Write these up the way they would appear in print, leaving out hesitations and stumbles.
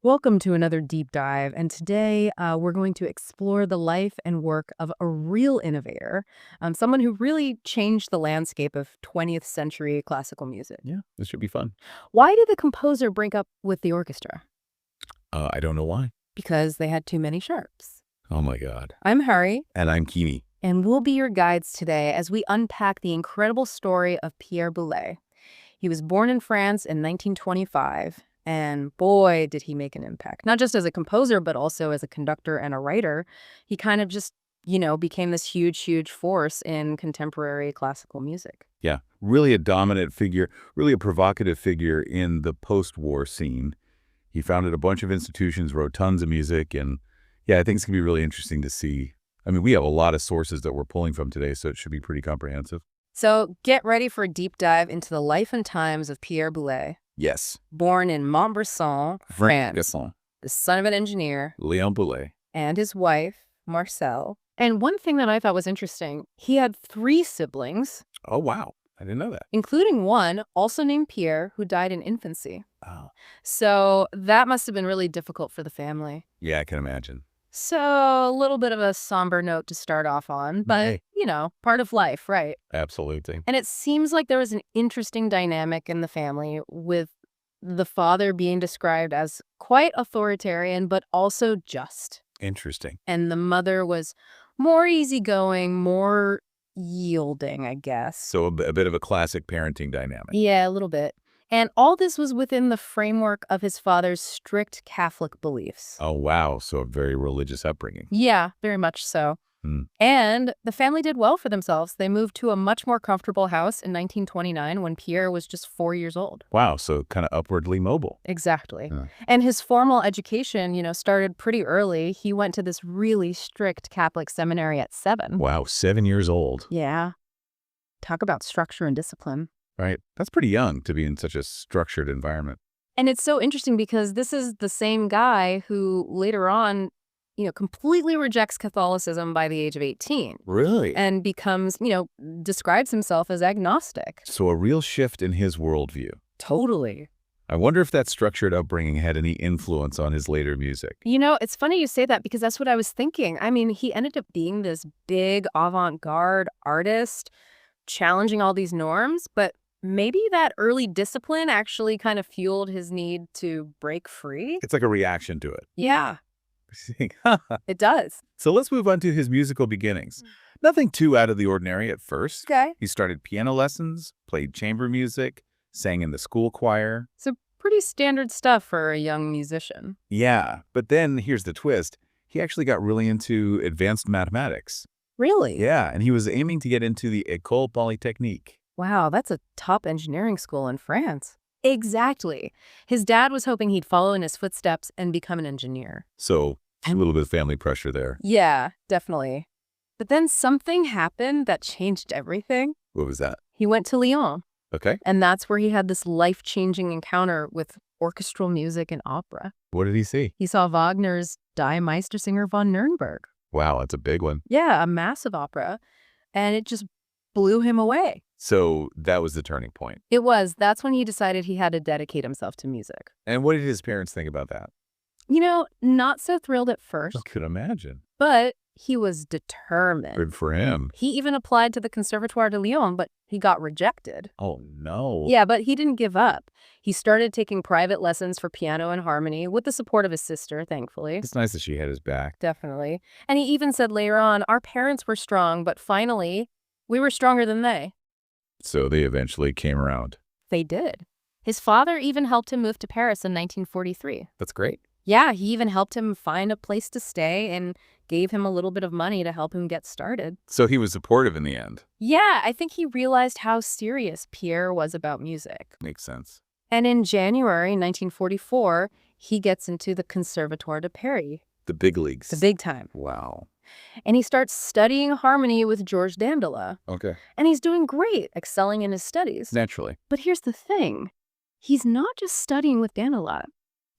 Welcome to another deep dive, and today we're going to explore the life and work of a real innovator, someone who really changed the landscape of 20th century classical music. Yeah, this should be fun. Why did the composer break up with the orchestra? I don't know why. Because they had too many sharps. Oh my God. I'm Hari, And I'm Kimi. and we'll be your guides today as we unpack the incredible story of Pierre Boulez. He was born in France in 1925. And boy, did he make an impact, not just as a composer, but also as a conductor and a writer. He kind of just, became this huge, huge force in contemporary classical music. Yeah, really a dominant figure, really a provocative figure in the post-war scene. He founded a bunch of institutions, wrote tons of music, and yeah, I think it's going to be really interesting to see. I mean, we have a lot of sources that we're pulling from today, so it should be pretty comprehensive. So get ready for a deep dive into the life and times of Pierre Boulez. Yes. Born in Montbrison, France, Gasson. the son of an engineer, Léon Boulez. and his wife, Marcel. And one thing that I thought was interesting, he had 3 siblings, Oh, wow. I didn't know that. including one, also named Pierre, who died in infancy. Oh. So that must have been really difficult for the family. Yeah, I can imagine. So a little bit of a somber note to start off on, but, Hey. part of life, right? Absolutely. And it seems like there was an interesting dynamic in the family with the father being described as quite authoritarian, but also just. Interesting. And the mother was more easygoing, more yielding, I guess. So a bit of a classic parenting dynamic. Yeah, a little bit. And all this was within the framework of his father's strict Catholic beliefs. Oh, wow. So a very religious upbringing. Yeah, very much so. Hmm. And the family did well for themselves. They moved to a much more comfortable house in 1929 when Pierre was just 4 years old. Wow, so kind of upwardly mobile. Exactly. Huh. And his formal education, started pretty early. He went to this really strict Catholic seminary at 7. Wow, 7 years old. Yeah. Talk about structure and discipline. Right. That's pretty young to be in such a structured environment. And it's so interesting because this is the same guy who later on, completely rejects Catholicism by the age of 18 Really? and becomes, describes himself as agnostic. So a real shift in his worldview. Totally. I wonder if that structured upbringing had any influence on his later music. It's funny you say that because that's what I was thinking. I mean, he ended up being this big avant-garde artist, challenging all these norms, but maybe that early discipline actually kind of fueled his need to break free. It's like a reaction to it. Yeah, it does. So let's move on to his musical beginnings. Nothing too out of the ordinary at first. Okay. He started piano lessons, played chamber music, sang in the school choir. So pretty standard stuff for a young musician. Yeah, but then here's the twist. He actually got really into advanced mathematics. Really? Yeah, and he was aiming to get into the École Polytechnique. Wow, that's a top engineering school in France. Exactly. His dad was hoping he'd follow in his footsteps and become an engineer. So a little bit of family pressure there. Yeah, definitely. But then something happened that changed everything. What was that? He went to Lyon, Okay. and that's where he had this life-changing encounter with orchestral music and opera. What did he see? He saw Wagner's Die Meistersinger von Nürnberg. Wow, that's a big one. Yeah, a massive opera, and it just blew him away. So that was the turning point. It was. That's when he decided he had to dedicate himself to music. And what did his parents think about that? Not so thrilled at first, I could imagine. but he was determined. Good for him. He even applied to the Conservatoire de Lyon, but he got rejected. Oh, no. Yeah, but he didn't give up. He started taking private lessons for piano and harmony with the support of his sister, thankfully. It's nice that she had his back. Definitely. And he even said later on, our parents were strong, but finally, we were stronger than they. So they eventually came around. They did. His father even helped him move to Paris in 1943. That's great. Yeah, he even helped him find a place to stay and gave him a little bit of money to help him get started. So he was supportive in the end. Yeah, I think he realized how serious Pierre was about music. Makes sense. And in January 1944, he gets into the Conservatoire de Paris, The big leagues. the big time. Wow. And he starts studying harmony with Georges Dandelot. Okay. And he's doing great, excelling in his studies. Naturally. But here's the thing. He's not just studying with Dandelot.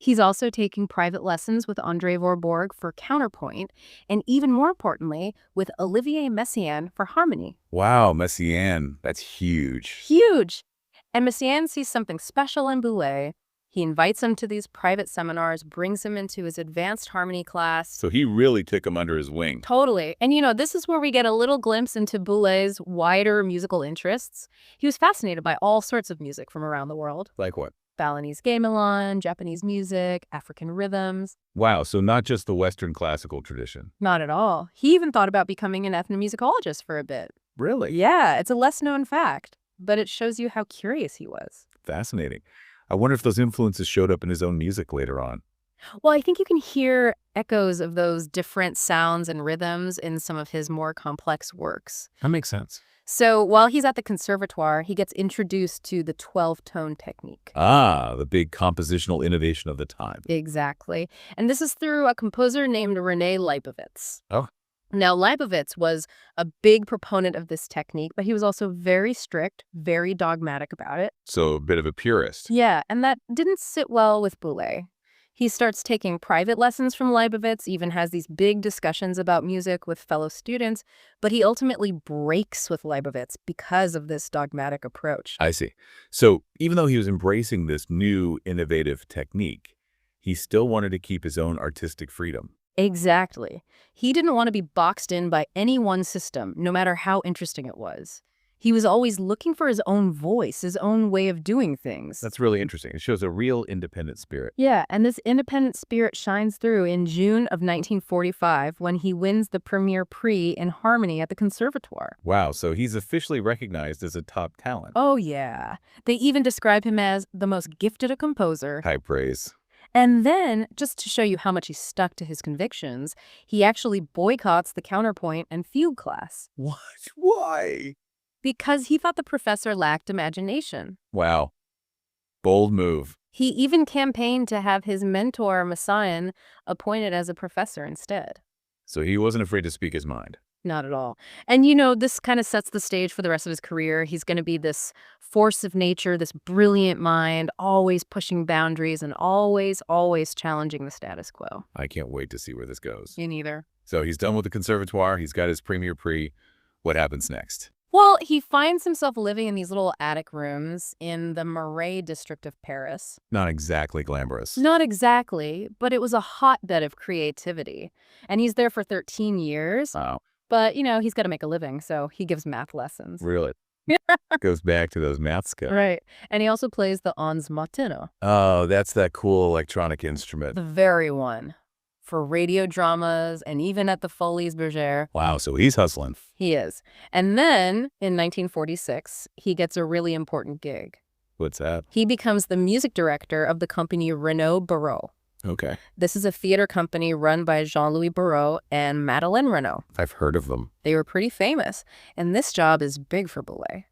He's also taking private lessons with André Vorborg for counterpoint, and even more importantly, with Olivier Messiaen for harmony. Wow, Messiaen. That's huge. Huge! And Messiaen sees something special in Boulez. He invites him to these private seminars, brings him into his advanced harmony class. So he really took him under his wing. Totally. And this is where we get a little glimpse into Boulez's wider musical interests. He was fascinated by all sorts of music from around the world. Like what? Balinese gamelan, Japanese music, African rhythms. Wow, so not just the Western classical tradition. Not at all. He even thought about becoming an ethnomusicologist for a bit. Really? Yeah, it's a less-known fact, but it shows you how curious he was. Fascinating. I wonder if those influences showed up in his own music later on. Well, I think you can hear echoes of those different sounds and rhythms in some of his more complex works. That makes sense. So while he's at the conservatoire, he gets introduced to the 12-tone technique. Ah, the big compositional innovation of the time. Exactly. And this is through a composer named René Leibovitz. Oh. Now, Leibovitz was a big proponent of this technique, but he was also very strict, very dogmatic about it. So a bit of a purist. Yeah, and that didn't sit well with Boulez. He starts taking private lessons from Leibovitz, even has these big discussions about music with fellow students, but he ultimately breaks with Leibovitz because of this dogmatic approach. I see. So even though he was embracing this new innovative technique, he still wanted to keep his own artistic freedom. Exactly. He didn't want to be boxed in by any one system, no matter how interesting it was. He was always looking for his own voice, his own way of doing things. That's really interesting. It shows a real independent spirit. Yeah, and this independent spirit shines through in June of 1945 when he wins the Premier Prix in harmony at the Conservatoire. Wow, so he's officially recognized as a top talent. Oh, yeah. They even describe him as the most gifted a composer. High praise. And then, just to show you how much he stuck to his convictions, he actually boycotts the counterpoint and fugue class. What? Why? Because he thought the professor lacked imagination. Wow. Bold move. He even campaigned to have his mentor, Messiaen, appointed as a professor instead. So he wasn't afraid to speak his mind. Not at all. And this kind of sets the stage for the rest of his career. He's going to be this force of nature, this brilliant mind, always pushing boundaries and always, always challenging the status quo. I can't wait to see where this goes. Me neither. So he's done with the Conservatoire. He's got his Premier Prix. What happens next? Well, he finds himself living in these little attic rooms in the Marais district of Paris. Not exactly glamorous. Not exactly, but it was a hotbed of creativity. And he's there for 13 years. Wow. But, he's got to make a living, so he gives math lessons. Really? Goes back to those math skills. Right. And he also plays the Ons Matino. Oh, that's that cool electronic instrument. The very one. For radio dramas and even at the Folies Bergère. Wow, so he's hustling. He is. And then, in 1946, he gets a really important gig. What's that? He becomes the music director of the company Renaud Barrault. Okay. This is a theater company run by Jean-Louis Barrault and Madeleine Renaud. I've heard of them. They were pretty famous, and this job is big for Boulez.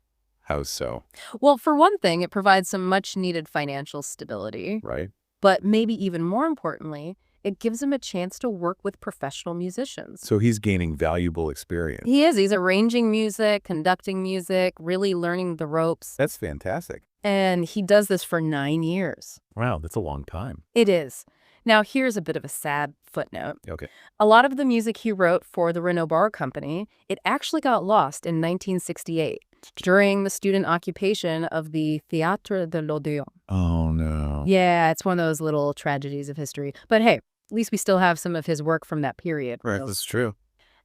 How so? Well, for one thing, it provides some much-needed financial stability. Right. But maybe even more importantly, it gives him a chance to work with professional musicians. So he's gaining valuable experience. He is. He's arranging music, conducting music, really learning the ropes. That's fantastic. And he does this for 9 years. Wow, that's a long time. It is. Now, here's a bit of a sad footnote. Okay. A lot of the music he wrote for the Renaud Barrault Company, it actually got lost in 1968 during the student occupation of the Théâtre de l'Odéon. Oh, no. Yeah, it's one of those little tragedies of history. But hey, at least we still have some of his work from that period. Right, that's true.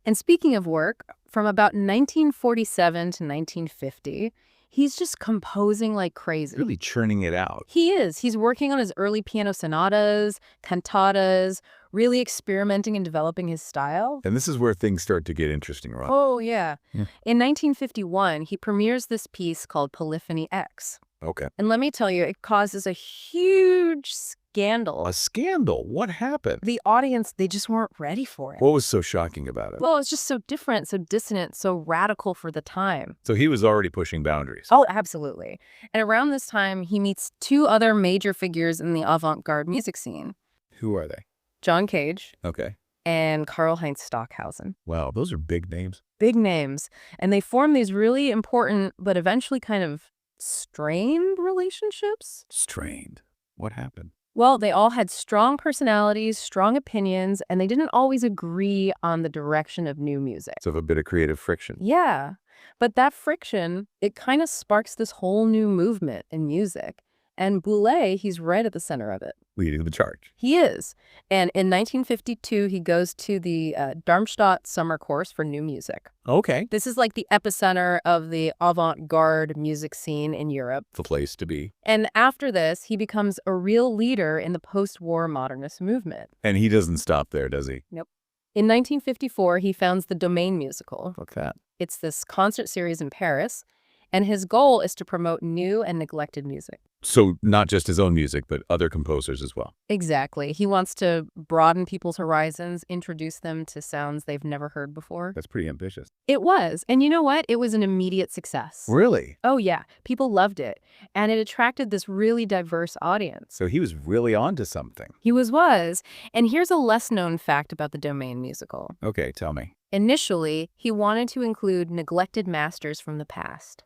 And speaking of work, from about 1947 to 1950, he's just composing like crazy. Really churning it out. He is. He's working on his early piano sonatas, cantatas, really experimenting and developing his style. And this is where things start to get interesting, right? Oh, yeah. Yeah. In 1951, he premieres this piece called Polyphony X. Okay. And let me tell you, it causes a huge scandal. A scandal? What happened? The audience, they just weren't ready for it. What was so shocking about it? Well, it's just so different, so dissonant, so radical for the time. So he was already pushing boundaries. Oh, absolutely. And around this time, he meets two other major figures in the avant-garde music scene. Who are they? John Cage Okay. and Karl-Heinz Stockhausen. Wow, those are big names. Big names. And they form these really important, but eventually kind of strained relationships. Strained. What happened? Well, they all had strong personalities, strong opinions, and they didn't always agree on the direction of new music. So a bit of creative friction. Yeah, but that friction, it kind of sparks this whole new movement in music. And Boulez, he's right at the center of it. Leading the charge. He is. And in 1952, he goes to the Darmstadt summer course for new music. Okay. This is like the epicenter of the avant-garde music scene in Europe. The place to be. And after this, he becomes a real leader in the post-war modernist movement. And he doesn't stop there, does he? Nope. In 1954, he founds the Domain musical. What's that? It's this concert series in Paris, and his goal is to promote new and neglected music. So not just his own music, but other composers as well. Exactly. He wants to broaden people's horizons, introduce them to sounds they've never heard before. That's pretty ambitious. It was. And you know what? It was an immediate success. Really? Oh, yeah. People loved it. And it attracted this really diverse audience. So he was really onto something. He was. And here's a less-known fact about the Domain musical. Okay, tell me. Initially, he wanted to include neglected masters from the past.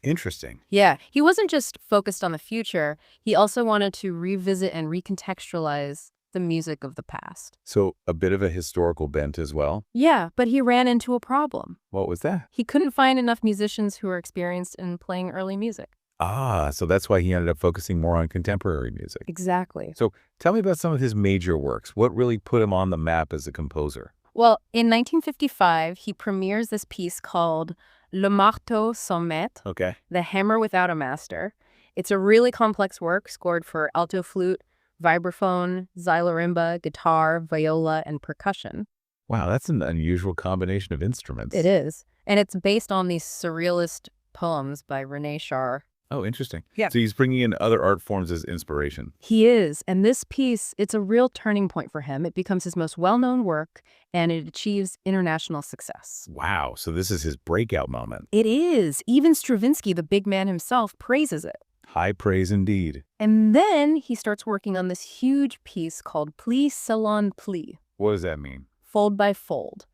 Interesting. Yeah, he wasn't just focused on the future. He also wanted to revisit and recontextualize the music of the past. So a bit of a historical bent as well. Yeah, but he ran into a problem. What was that? He couldn't find enough musicians who were experienced in playing early music. Ah, so that's why he ended up focusing more on contemporary music. Exactly. So tell me about some of his major works. What really put him on the map as a composer? Well, in 1955, he premieres this piece called Le Marteau sans maître, Okay. The Hammer Without a Master. It's a really complex work scored for alto flute, vibraphone, xylorimba, guitar, viola, and percussion. Wow, that's an unusual combination of instruments. It is. And it's based on these surrealist poems by René Char. Oh, interesting. Yeah. So he's bringing in other art forms as inspiration. He is. And this piece, it's a real turning point for him. It becomes his most well-known work, and it achieves international success. Wow, so this is his breakout moment. It is. Even Stravinsky, the big man himself, praises it. High praise indeed. And then he starts working on this huge piece called Pli Salon Pli, What does that mean? Fold by Fold.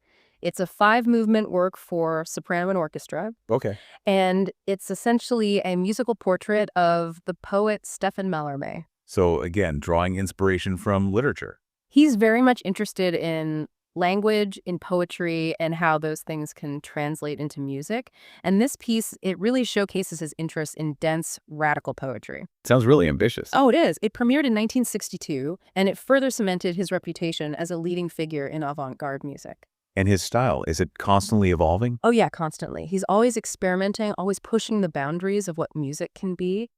It's a 5-movement work for soprano and orchestra, Okay. and it's essentially a musical portrait of the poet Stéphane Mallarmé. So again, drawing inspiration from literature. He's very much interested in language, in poetry, and how those things can translate into music. And this piece, it really showcases his interest in dense, radical poetry. Sounds really ambitious. Oh, it is. It premiered in 1962, and it further cemented his reputation as a leading figure in avant-garde music. And his style, is it constantly evolving? Oh, yeah, constantly. He's always experimenting, always pushing the boundaries of what music can be.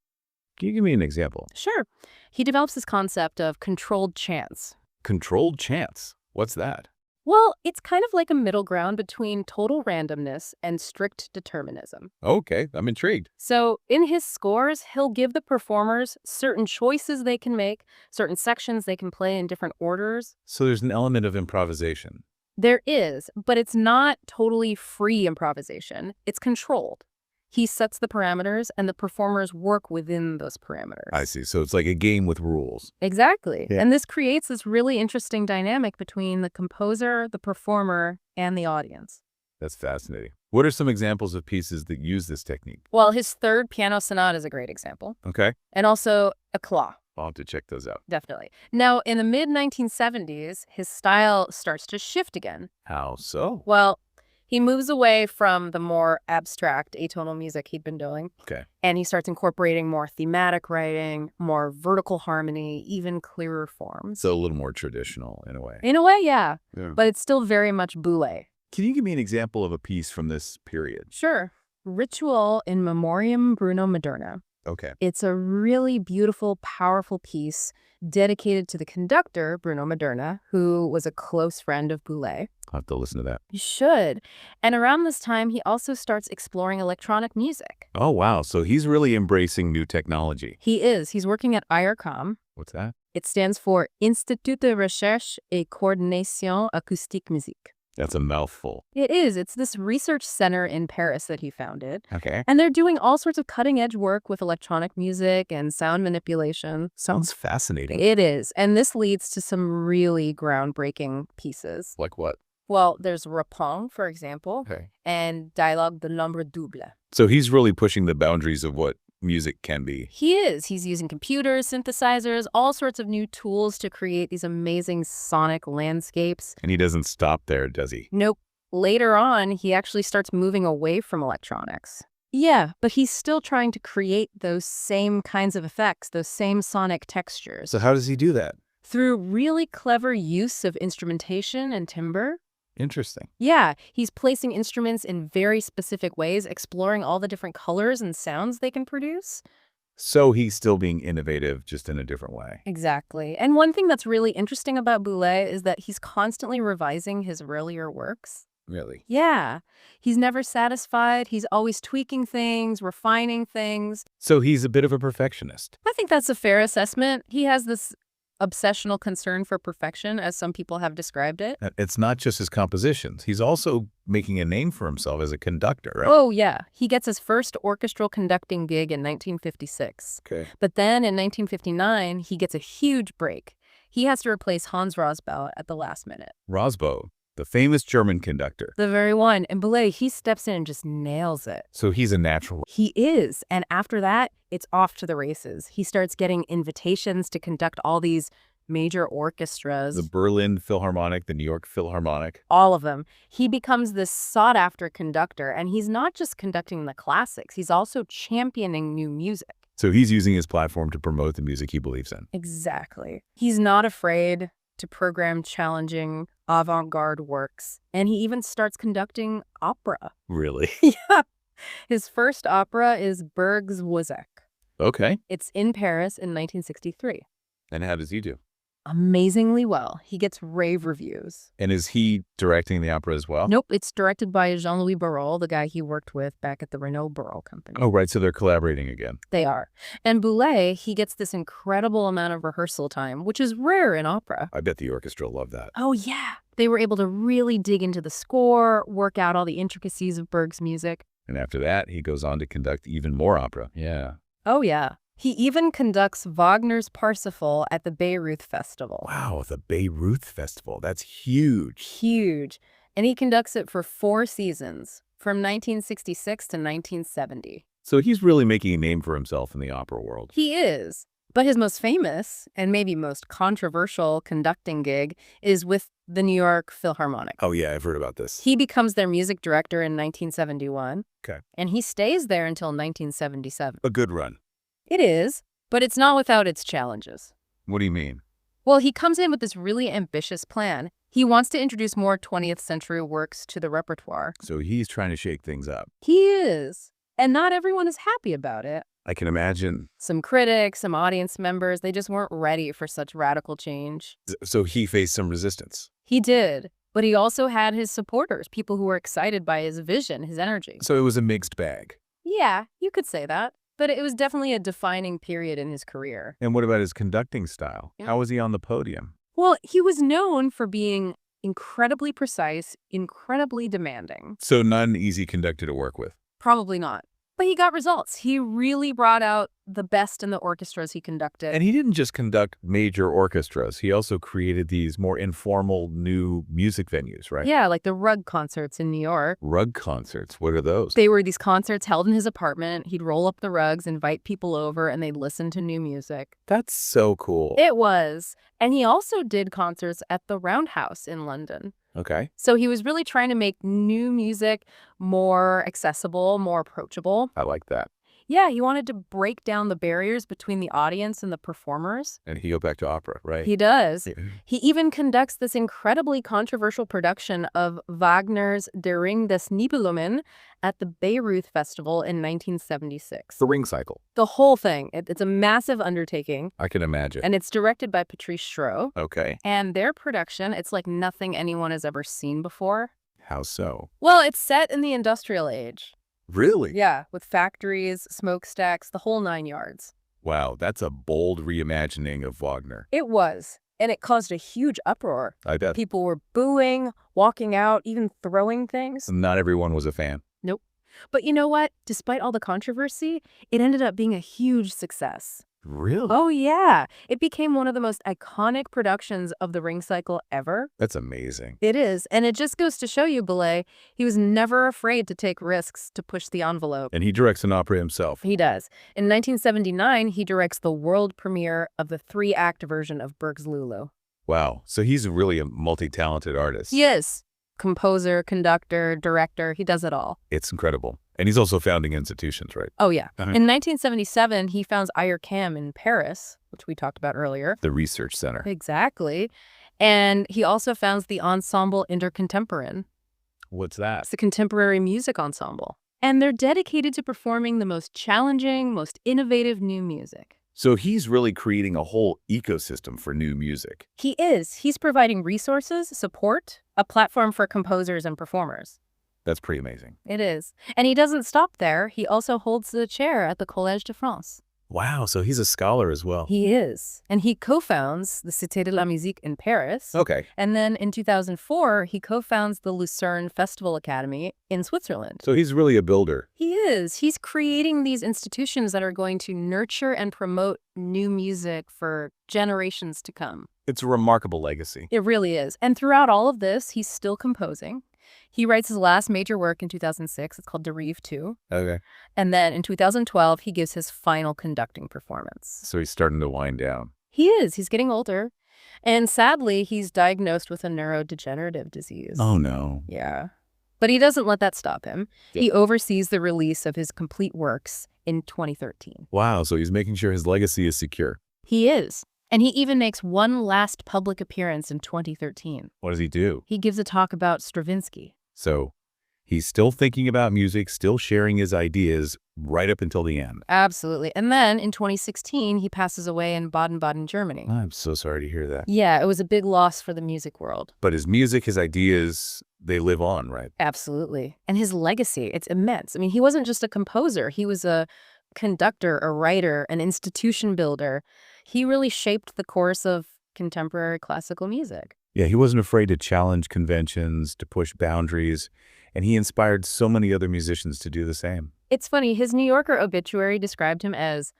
Can you give me an example? Sure. He develops this concept of controlled chants. Controlled chants. What's that? Well, it's kind of like a middle ground between total randomness and strict determinism. Okay, I'm intrigued. So in his scores, he'll give the performers certain choices they can make, certain sections they can play in different orders. So there's an element of improvisation. There is, but it's not totally free improvisation. It's controlled. He sets the parameters, and the performers work within those parameters. I see. So it's like a game with rules. Exactly. Yeah. And this creates this really interesting dynamic between the composer, the performer, and the audience. That's fascinating. What are some examples of pieces that use this technique? Well, his third piano sonata is a great example. Okay. And also Eclat. I'll have to check those out. Definitely. Now, in the mid-1970s, his style starts to shift again. How so? Well, he moves away from the more abstract atonal music he'd been doing. Okay. And he starts incorporating more thematic writing, more vertical harmony, even clearer forms. So a little more traditional in a way. In a way, yeah. Yeah. But it's still very much Boulez. Can you give me an example of a piece from this period? Sure. Ritual in Memoriam Bruno Maderna. Okay. It's a really beautiful, powerful piece dedicated to the conductor, Bruno Maderna, who was a close friend of Boulez. I'll have to listen to that. You should. And around this time, he also starts exploring electronic music. Oh, wow. So he's really embracing new technology. He is. He's working at IRCAM. What's that? It stands for Institut de Recherche et Coordination Acoustique Musique. That's a mouthful. It is. It's this research center in Paris that he founded. Okay. And they're doing all sorts of cutting-edge work with electronic music and sound manipulation. Sounds fascinating. It is. And this leads to some really groundbreaking pieces. Like what? Well, there's Rapin, for example, Okay. and Dialogue de l'Ombre Double. So he's really pushing the boundaries of what music can be. He is. He's using computers, synthesizers, all sorts of new tools to create these amazing sonic landscapes. And he doesn't stop there, does he? Nope. Later on, he actually starts moving away from electronics. Yeah, but he's still trying to create those same kinds of effects, those same sonic textures, So how does he do that? through really clever use of instrumentation and timbre. Interesting. Yeah, he's placing instruments in very specific ways, exploring all the different colors and sounds they can produce. So he's still being innovative, just in a different way. Exactly. And one thing that's really interesting about Boulez is that he's constantly revising his earlier works. Really? Yeah, he's never satisfied. He's always tweaking things, refining things. So he's a bit of a perfectionist. I think that's a fair assessment. He has this obsessional concern for perfection, as some people have described it. It's not just his compositions. He's also making a name for himself as a conductor, right? Oh, yeah. He gets his first orchestral conducting gig in 1956. Okay. But then in 1959, he gets a huge break. He has to replace Hans Rosbaud at the last minute. Rosbaud, the famous German conductor. The very one. And Boulez, he steps in and just nails it. So he's a natural. He is. And after that, it's off to the races. He starts getting invitations to conduct all these major orchestras. The Berlin Philharmonic, the New York Philharmonic. All of them. He becomes this sought-after conductor, and he's not just conducting the classics, he's also championing new music. So he's using his platform to promote the music he believes in. Exactly. He's not afraid to program challenging avant-garde works, and he even starts conducting opera. Really? Yeah. His first opera is Berg's Wozzeck. Okay. It's in Paris in 1963. And how does he do? Amazingly well. He gets rave reviews. And is he directing the opera as well? Nope, it's directed by Jean-Louis Barrault, the guy he worked with back at the Renault Barrault company. Oh, right. So they're collaborating again. They are. And Boulez, he gets this incredible amount of rehearsal time, which is rare in opera. I bet the orchestra love that. Oh, yeah. They were able to really dig into the score, work out all the intricacies of Berg's music. And after that, he goes on to conduct even more opera. Yeah. Oh, yeah. He even conducts Wagner's Parsifal at the Bayreuth Festival. Wow, the Bayreuth Festival. That's huge. Huge. And he conducts it for 4 seasons, from 1966 to 1970. So he's really making a name for himself in the opera world. He is. But his most famous, and maybe most controversial conducting gig is with the New York Philharmonic. Oh, yeah, I've heard about this. He becomes their music director in 1971. Okay. And he stays there until 1977. A good run. It is, but it's not without its challenges. What do you mean? Well, he comes in with this really ambitious plan. He wants to introduce more 20th century works to the repertoire. So he's trying to shake things up. He is. And not everyone is happy about it. I can imagine. Some critics, some audience members, they just weren't ready for such radical change. So he faced some resistance. He did. But he also had his supporters, people who were excited by his vision, his energy. So it was a mixed bag. Yeah, you could say that. But it was definitely a defining period in his career. And what about his conducting style? Yeah. How was he on the podium? Well, he was known for being incredibly precise, incredibly demanding. So not an easy conductor to work with. Probably not. But he got results. He really brought out the best in the orchestras he conducted. And he didn't just conduct major orchestras. He also created these more informal new music venues, right? Yeah, like the Rug concerts in New York. Rug concerts. What are those? They were these concerts held in his apartment. He'd roll up the rugs, invite people over, and they'd listen to new music. That's so cool. It was. And he also did concerts at the Roundhouse in London. Okay. So he was really trying to make new music more accessible, more approachable. I like that. Yeah, he wanted to break down the barriers between the audience and the performers. And he go back to opera, right? He does. Yeah. He even conducts this incredibly controversial production of Wagner's Der Ring des Nibelungen at the Bayreuth Festival in 1976. The Ring Cycle. The whole thing. It's a massive undertaking. I can imagine. And it's directed by Patrice Schroe. Okay. And their production, it's like nothing anyone has ever seen before. How so? Well, it's set in the industrial age. Really? Yeah, with factories, smokestacks, the whole 9 yards. Wow, that's a bold reimagining of Wagner. It was. And it caused a huge uproar. I bet. People were booing, walking out, even throwing things. Not everyone was a fan. Nope. But you know what? Despite all the controversy, it ended up being a huge success. Really? Oh, yeah. It became one of the most iconic productions of the Ring Cycle ever. That's amazing. It is. And it just goes to show you, Boulez, he was never afraid to take risks to push the envelope. And he directs an opera himself. He does. In 1979, he directs the world premiere of the 3-act version of Berg's Lulu. Wow. So he's really a multi-talented artist. He is. Composer, conductor, director, he does it all. It's incredible. And he's also founding institutions, right? Oh, yeah. Uh-huh. In 1977, he founds IRCAM in Paris, which we talked about earlier. The research center. Exactly. And he also founds the Ensemble Intercontemporain. What's that? It's a contemporary music ensemble. And they're dedicated to performing the most challenging, most innovative new music. So he's really creating a whole ecosystem for new music. He is. He's providing resources, support, a platform for composers and performers. That's pretty amazing. It is. And he doesn't stop there. He also holds the chair at the Collège de France. Wow, so he's a scholar as well. He is. And he co-founds the Cité de la Musique in Paris. Okay. And then in 2004, he co-founds the Lucerne Festival Academy in Switzerland. So he's really a builder. He is. He's creating these institutions that are going to nurture and promote new music for generations to come. It's a remarkable legacy. It really is. And throughout all of this, he's still composing. He writes his last major work in 2006. It's called Derive 2. Okay. And then in 2012, he gives his final conducting performance. So he's starting to wind down. He is. He's getting older. And sadly, he's diagnosed with a neurodegenerative disease. Oh, no. Yeah. But he doesn't let that stop him. Yeah. He oversees the release of his complete works in 2013. Wow, so he's making sure his legacy is secure. He is. And he even makes one last public appearance in 2013. What does he do? He gives a talk about Stravinsky. So he's still thinking about music, still sharing his ideas right up until the end. Absolutely. And then in 2016, he passes away in Baden-Baden, Germany. I'm so sorry to hear that. Yeah, it was a big loss for the music world. But his music, his ideas, they live on, right? Absolutely. And his legacy, it's immense. I mean, he wasn't just a composer. He was a conductor, a writer, an institution builder. He really shaped the course of contemporary classical music. Yeah, he wasn't afraid to challenge conventions, to push boundaries, and he inspired so many other musicians to do the same. It's funny, his New Yorker obituary described him as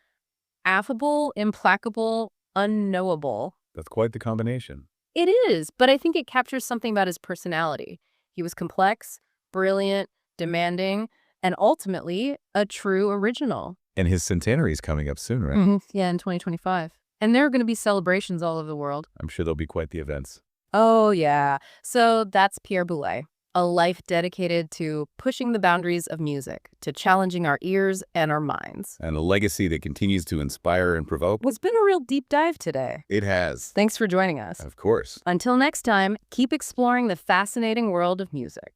affable, implacable, unknowable. That's quite the combination. It is, but I think it captures something about his personality. He was complex, brilliant, demanding, and ultimately a true original. And his centenary is coming up soon, right? Yeah, in 2025. And there are going to be celebrations all over the world. I'm sure there'll be quite the events. Oh, yeah. So that's Pierre Boulez, a life dedicated to pushing the boundaries of music, to challenging our ears and our minds. And a legacy that continues to inspire and provoke. It's been a real deep dive today. It has. Thanks for joining us. Of course. Until next time, keep exploring the fascinating world of music.